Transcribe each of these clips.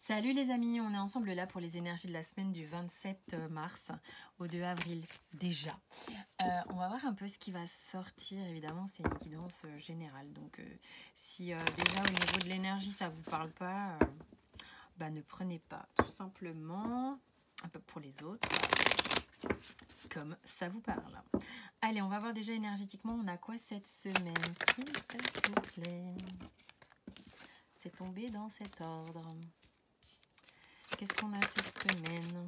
Salut les amis, on est ensemble là pour les énergies de la semaine du 27 mars au 2 avril déjà. On va voir un peu ce qui va sortir, évidemment c'est une guidance générale. Donc si déjà au niveau de l'énergie ça vous parle pas, bah, ne prenez pas tout simplement, un peu pour les autres, comme ça vous parle. Allez, on va voir déjà énergétiquement, on a quoi cette semaine, s'il vous plaît. C'est tombé dans cet ordre. Qu'est-ce qu'on a cette semaine?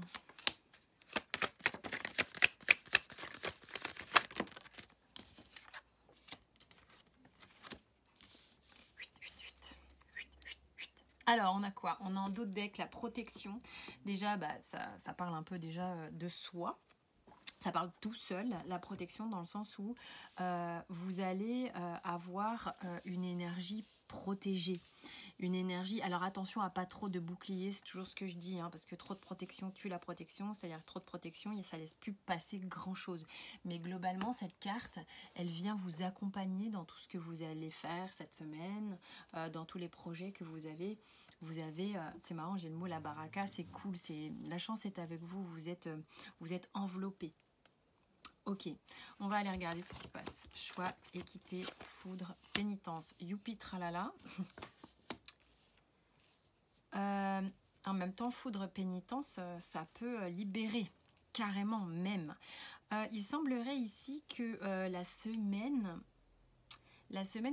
Alors, on a quoi? On a en dos de deck la protection. Déjà, bah, ça parle un peu déjà de soi. Ça parle tout seul, la protection, dans le sens où vous allez avoir une énergie protégée. Une énergie, alors attention à pas trop de boucliers, c'est toujours ce que je dis, hein, parce que trop de protection tue la protection, c'est-à-dire trop de protection, et ça laisse plus passer grand-chose. Mais globalement, cette carte, elle vient vous accompagner dans tout ce que vous allez faire cette semaine, dans tous les projets que vous avez. Vous avez, c'est marrant, j'ai le mot la baraka, c'est cool, la chance est avec vous, vous êtes enveloppé. Ok, on va aller regarder ce qui se passe. Choix, équité, foudre, pénitence, youpi tralala. En même temps, foudre, pénitence, ça peut libérer, carrément même. Il semblerait ici que la semaine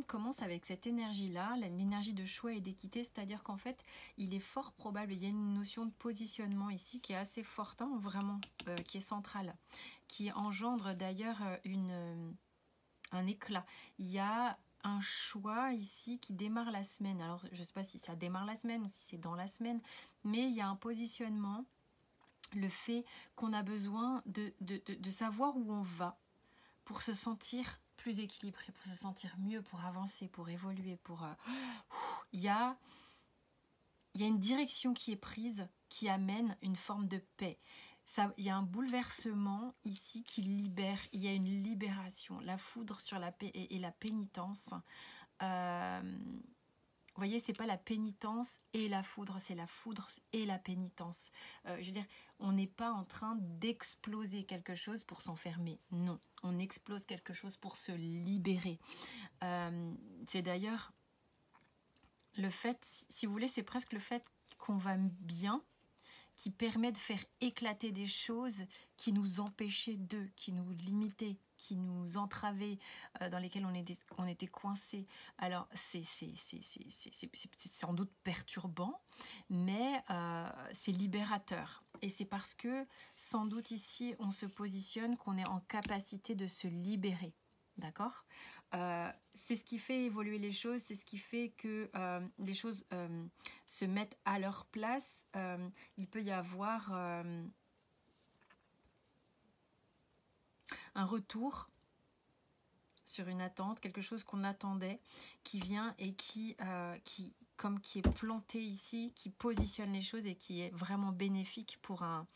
commence avec cette énergie-là, l'énergie de choix et d'équité, c'est-à-dire qu'en fait, il est fort probable, il y a une notion de positionnement ici qui est assez forte, hein, vraiment, qui est centrale, qui engendre d'ailleurs un éclat. Il y a un choix ici qui démarre la semaine. Alors, je ne sais pas si ça démarre la semaine ou si c'est dans la semaine, mais il y a un positionnement, le fait qu'on a besoin de savoir où on va pour se sentir plus équilibré, pour se sentir mieux, pour avancer, pour évoluer, il y a une direction qui est prise qui amène une forme de paix. Il y a un bouleversement ici qui libère, il y a une libération, la foudre sur la paix et la pénitence. Vous voyez, c'est pas la pénitence et la foudre, c'est la foudre et la pénitence. Je veux dire, on n'est pas en train d'exploser quelque chose pour s'enfermer, non. On explose quelque chose pour se libérer. C'est d'ailleurs le fait, si vous voulez, c'est presque le fait qu'on va bien, qui permet de faire éclater des choses qui nous empêchaient d'eux, qui nous limitaient, qui nous entravaient, dans lesquelles on était coincés. Alors, c'est sans doute perturbant, mais c'est libérateur. Et c'est parce que, sans doute ici, on se positionne qu'on est en capacité de se libérer. D'accord ? C'est ce qui fait évoluer les choses, c'est ce qui fait que les choses se mettent à leur place. Il peut y avoir un retour sur une attente, quelque chose qu'on attendait, qui vient et qui est planté ici, qui positionne les choses et qui est vraiment bénéfique pour un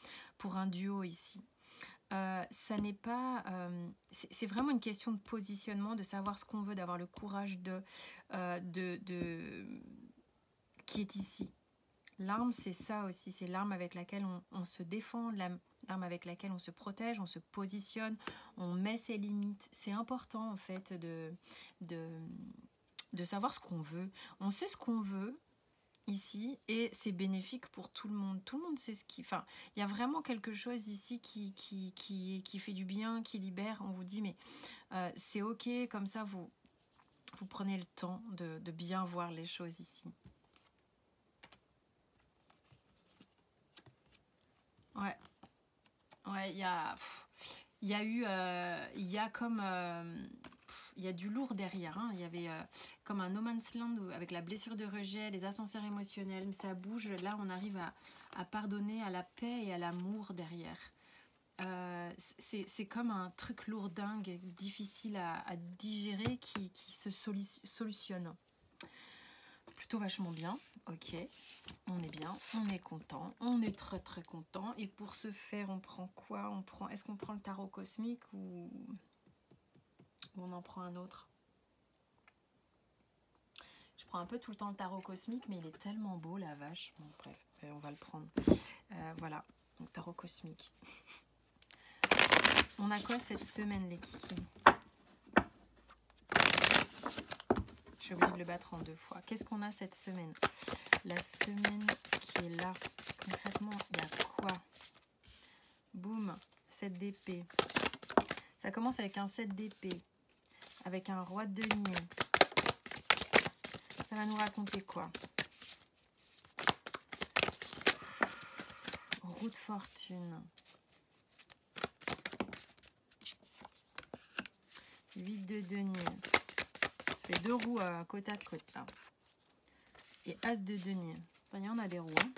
duo ici. Ça n'est pas, c'est vraiment une question de positionnement, de savoir ce qu'on veut, d'avoir le courage qui est ici. L'arme, c'est ça aussi, c'est l'arme avec laquelle on se défend, l'arme avec laquelle on se protège, on se positionne, on met ses limites. C'est important en fait de savoir ce qu'on veut. On sait ce qu'on veut ici et c'est bénéfique pour tout le monde. Tout le monde sait ce qu'il... Enfin, il y a vraiment quelque chose ici qui fait du bien, qui libère. On vous dit mais c'est ok, comme ça vous prenez le temps de bien voir les choses ici. Ouais, il y a du lourd derrière, hein. Il y avait comme un no man's land avec la blessure de rejet, les ascenseurs émotionnels, ça bouge. Là, on arrive à pardonner, à la paix et à l'amour derrière. C'est comme un truc lourdingue, difficile à digérer, qui se solutionne. Plutôt vachement bien, ok, on est bien, on est content, on est très très content. Et pour ce faire, on prend quoi? Est-ce qu'on prend le tarot cosmique ou on en prend un autre? Je prends un peu tout le temps le tarot cosmique, mais il est tellement beau, la vache. Bon, bref. on va le prendre. Voilà, donc tarot cosmique. On a quoi cette semaine, les kikis? Je suis obligée de le battre en 2 fois. Qu'est-ce qu'on a cette semaine? La semaine qui est là, concrètement, il y a quoi? Boum, 7 d'épée. Ça commence avec un 7 d'épée, avec un roi de denier. Ça va nous raconter quoi? Roue de fortune. 8 de denier. Ça fait 2 roues côte à côte là. Et as de denier. Enfin, il y en a des roues. Hein.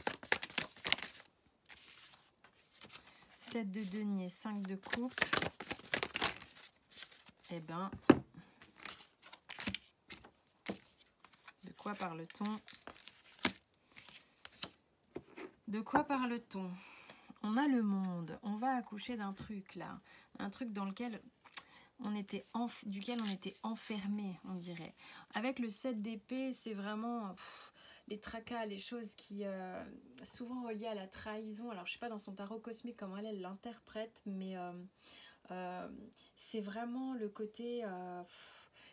7 de denier, 5 de coupe. Eh ben, de quoi parle-t-on? De quoi parle-t-on? On a le monde. On va accoucher d'un truc là. Un truc dans lequel duquel on était enfermé, on dirait. Avec le 7 d'épée, c'est vraiment les tracas, les choses qui souvent reliées à la trahison. Alors je sais pas dans son tarot cosmique comment elle l'interprète, mais c'est vraiment le côté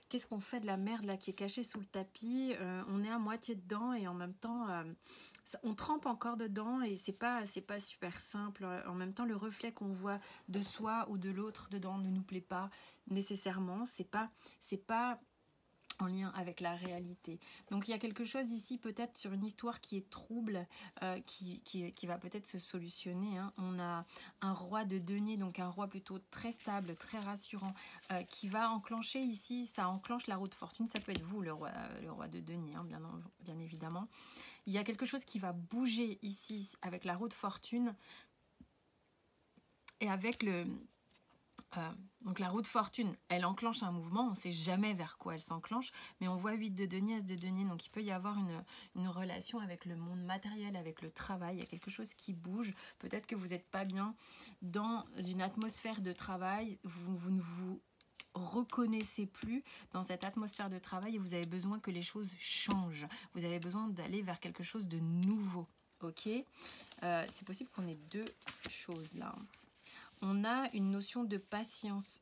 qu'est-ce qu'on fait de la merde là qui est cachée sous le tapis, on est à moitié dedans et en même temps on trempe encore dedans et c'est pas super simple. En même temps, le reflet qu'on voit de soi ou de l'autre dedans ne nous plaît pas nécessairement, c'est pas en lien avec la réalité. Donc il y a quelque chose ici peut-être sur une histoire qui est trouble, qui va peut-être se solutionner. Hein. On a un roi de denier, donc un roi plutôt très stable, très rassurant, qui va enclencher ici, ça enclenche la roue de fortune. Ça peut être vous le roi de denier, hein, bien évidemment. Il y a quelque chose qui va bouger ici avec la roue de fortune et avec donc la roue de fortune, elle enclenche un mouvement, on ne sait jamais vers quoi elle s'enclenche, mais on voit 8 de denier, as de denier, donc il peut y avoir une relation avec le monde matériel, avec le travail, il y a quelque chose qui bouge, peut-être que vous n'êtes pas bien dans une atmosphère de travail, vous ne vous reconnaissez plus dans cette atmosphère de travail et vous avez besoin que les choses changent, vous avez besoin d'aller vers quelque chose de nouveau, ok? C'est possible qu'on ait 2 choses là. On a une notion de patience.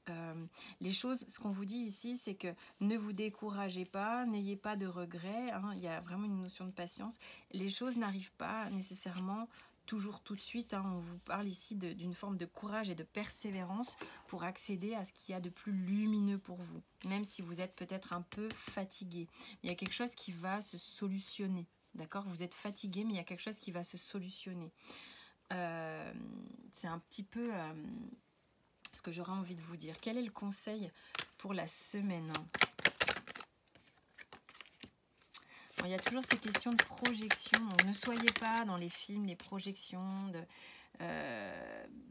Les choses, ce qu'on vous dit ici, c'est que ne vous découragez pas, n'ayez pas de regrets. Hein, il y a vraiment une notion de patience. Les choses n'arrivent pas nécessairement toujours tout de suite. Hein, on vous parle ici d'une forme de courage et de persévérance pour accéder à ce qu'il y a de plus lumineux pour vous. Même si vous êtes peut-être un peu fatigué. Il y a quelque chose qui va se solutionner. D'accord? Vous êtes fatigué, mais il y a quelque chose qui va se solutionner. C'est un petit peu ce que j'aurais envie de vous dire. Quel est le conseil pour la semaine? Bon, il y a toujours ces questions de projection. Donc, ne soyez pas dans les films, les projections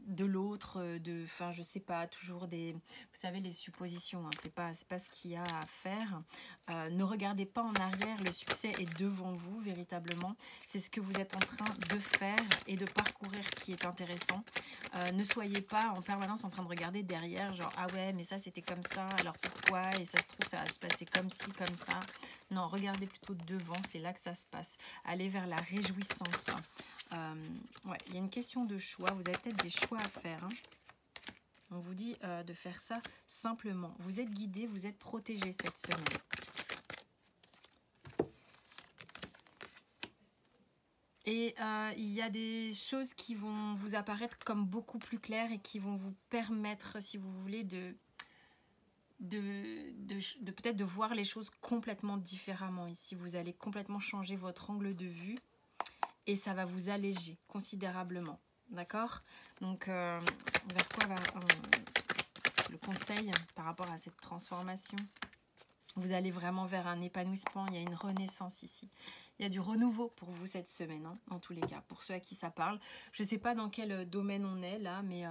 de l'autre, enfin je sais pas, toujours des, vous savez, les suppositions, hein, c'est pas ce qu'il y a à faire. Ne regardez pas en arrière, le succès est devant vous véritablement, c'est ce que vous êtes en train de faire et de parcourir qui est intéressant. Ne soyez pas en permanence en train de regarder derrière, genre ah ouais mais ça c'était comme ça, alors pourquoi, et ça se trouve ça va se passer comme ci, comme ça. Non, regardez plutôt devant, c'est là que ça se passe. Allez vers la réjouissance. Ouais, il y a une question de choix. Vous avez peut-être des choix à faire. Hein. On vous dit de faire ça simplement. Vous êtes guidé, vous êtes protégé cette semaine. Et il y a des choses qui vont vous apparaître comme beaucoup plus claires et qui vont vous permettre, si vous voulez, de peut-être de voir les choses complètement différemment. Ici, vous allez complètement changer votre angle de vue. Et ça va vous alléger considérablement. D'accord? Donc, vers quoi va le conseil par rapport à cette transformation? Vous allez vraiment vers un épanouissement. Il y a une renaissance ici. Il y a du renouveau pour vous cette semaine, hein, dans tous les cas. Pour ceux à qui ça parle. Je ne sais pas dans quel domaine on est là, mais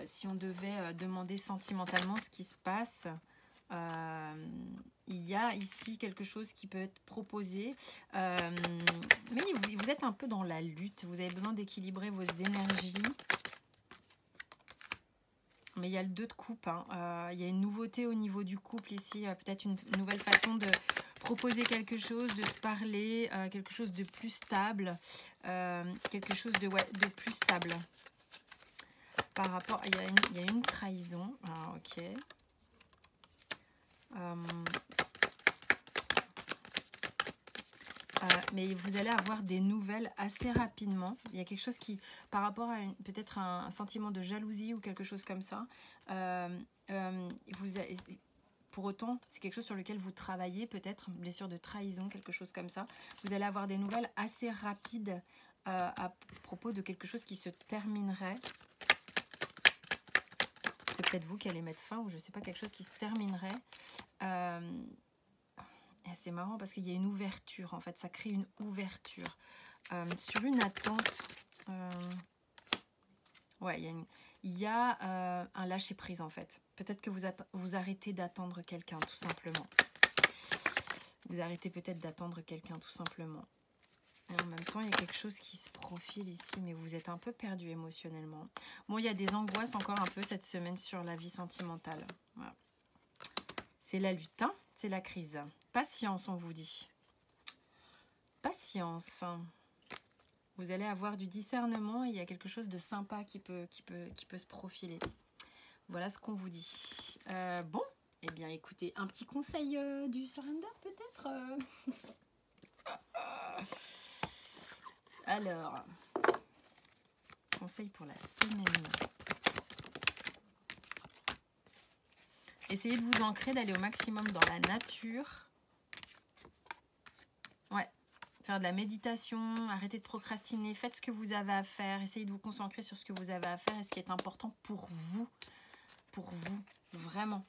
si on devait demander sentimentalement ce qui se passe... il y a ici quelque chose qui peut être proposé, mais vous êtes un peu dans la lutte, vous avez besoin d'équilibrer vos énergies, mais il y a le 2 de coupe, hein. Il y a une nouveauté au niveau du couple ici, peut-être une nouvelle façon de proposer quelque chose, de se parler, quelque chose de plus stable, quelque chose de, ouais, de plus stable. Par rapport, il y a une trahison, ah, ok. Mais vous allez avoir des nouvelles assez rapidement. Il y a quelque chose qui, par rapport à peut-être un sentiment de jalousie ou quelque chose comme ça, pour autant, c'est quelque chose sur lequel vous travaillez, peut-être, une blessure de trahison, quelque chose comme ça. Vous allez avoir des nouvelles assez rapides à propos de quelque chose qui se terminerait. C'est peut-être vous qui allez mettre fin, ou je ne sais pas, quelque chose qui se terminerait. C'est marrant parce qu'il y a une ouverture, en fait, ça crée une ouverture. Sur une attente, ouais, il y a un lâcher-prise, en fait. Peut-être que vous arrêtez d'attendre quelqu'un, tout simplement. Vous arrêtez peut-être d'attendre quelqu'un, tout simplement. Et en même temps, il y a quelque chose qui se profile ici, mais vous êtes un peu perdu émotionnellement. Bon, il y a des angoisses encore un peu cette semaine sur la vie sentimentale. Voilà. C'est la lutte, hein, c'est la crise. Patience, on vous dit. Patience. Vous allez avoir du discernement et il y a quelque chose de sympa qui peut se profiler. Voilà ce qu'on vous dit. Bon, eh bien écoutez, un petit conseil du surrender peut-être. Alors, conseil pour la semaine. Essayez de vous ancrer, d'aller au maximum dans la nature. Ouais, faire de la méditation, arrêtez de procrastiner, faites ce que vous avez à faire, essayez de vous concentrer sur ce que vous avez à faire et ce qui est important pour vous, vraiment.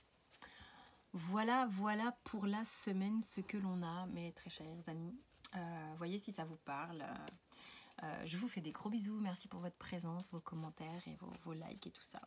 Voilà pour la semaine ce que l'on a, mes très chers amis. Voyez si ça vous parle. Je vous fais des gros bisous, merci pour votre présence, vos commentaires et vos likes et tout ça.